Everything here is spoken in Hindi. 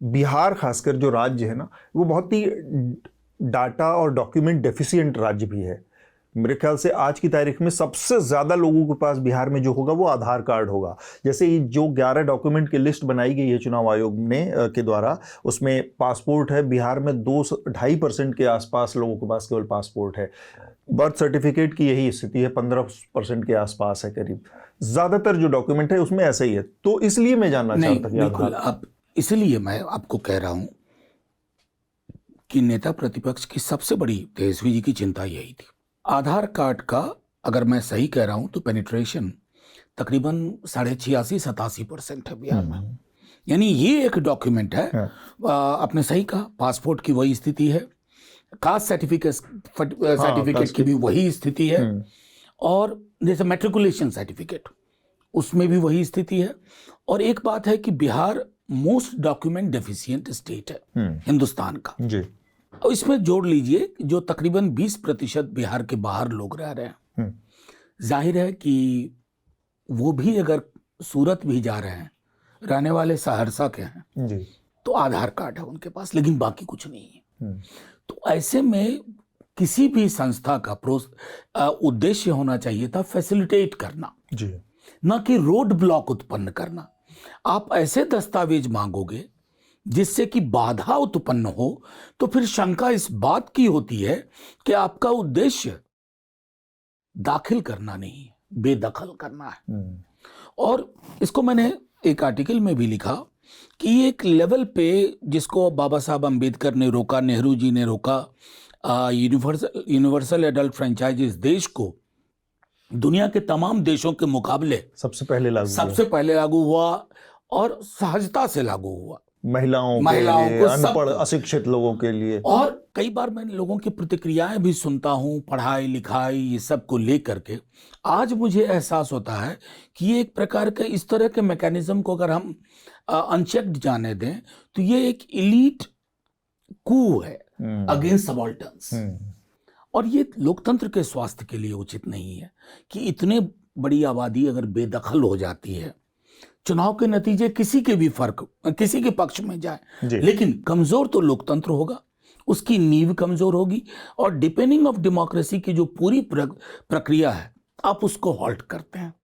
बिहार खासकर जो राज्य है ना, वो बहुत ही डाटा और डॉक्यूमेंट डेफिशिएंट राज्य भी है। मेरे ख्याल से आज की तारीख में सबसे ज़्यादा लोगों के पास बिहार में जो होगा वो आधार कार्ड होगा। जैसे ये जो 11 डॉक्यूमेंट की लिस्ट बनाई गई है चुनाव आयोग ने के द्वारा, उसमें पासपोर्ट है। बिहार में 2-2.5% के आसपास लोगों के पास केवल पासपोर्ट है। बर्थ सर्टिफिकेट की यही स्थिति है, 15% के आसपास है करीब। ज़्यादातर जो डॉक्यूमेंट है उसमें ऐसा ही है। तो इसलिए मैं जानना चाहता था बिल्कुल, अब इसलिए मैं आपको कह रहा हूं कि नेता प्रतिपक्ष की सबसे बड़ी तेजस्वी जी की चिंता यही थी। आधार कार्ड का अगर मैं सही कह रहा हूं तो पेनिट्रेशन तकरीबन 86-87% है बिहार में। यानी ये एक डॉक्यूमेंट है। आपने सही कहा, पासपोर्ट की वही स्थिति है, कास्ट सर्टिफिकेट की भी वही स्थिति है, और जैसे मैट्रिकुलेशन सर्टिफिकेट उसमें भी वही स्थिति है। और एक बात है कि Bihar most document deficient state है हिंदुस्तान का जी। और इसमें जोड़ लीजिए जो तकरीबन 20% बिहार के बाहर लोग रह रहे हैं। जाहिर है कि वो भी अगर सूरत भी जा रहे हैं, रहने वाले सहरसा के हैं जी, तो आधार कार्ड है उनके पास, लेकिन बाकी कुछ नहीं है। तो ऐसे में किसी भी संस्था का उद्देश्य होना चाहिए था फैसिलिटेट करना जी, न कि रोड ब्लॉक उत्पन्न करना। आप ऐसे दस्तावेज मांगोगे जिससे कि बाधा उत्पन्न हो, तो फिर शंका इस बात की होती है कि आपका उद्देश्य दाखिल करना नहीं है, बेदखल करना है। और इसको मैंने एक आर्टिकल में भी लिखा कि एक लेवल पे जिसको बाबा साहब अम्बेडकर ने रोका, नेहरू जी ने रोका, यूनिवर्सल एडल्ट फ्रेंचाइज इस देश को दुनिया के तमाम देशों के मुकाबले सबसे पहले लागू हुआ और सहजता से लागू हुआ। महिलाओं के लिए, अनपढ़ अशिक्षित लोगों के लिए। और कई बार मैं लोगों की प्रतिक्रियाएं भी सुनता हूं, पढ़ाई लिखाई ये सब को लेकर के। आज मुझे एहसास होता है कि ये एक प्रकार के इस तरह के मैकेनिज्म को अगर हम अनचेक्ड जाने दें तो ये एक इलीट कू है अगेंस्ट सबाल्टर्न्स। और ये लोकतंत्र के स्वास्थ्य के लिए उचित नहीं है कि इतने बड़ी आबादी अगर बेदखल हो जाती है, चुनाव के नतीजे किसी के पक्ष में जाए, लेकिन कमजोर तो लोकतंत्र होगा, उसकी नींव कमजोर होगी। और डिपेंडिंग ऑफ डेमोक्रेसी की जो पूरी प्रक्रिया है, आप उसको हॉल्ट करते हैं।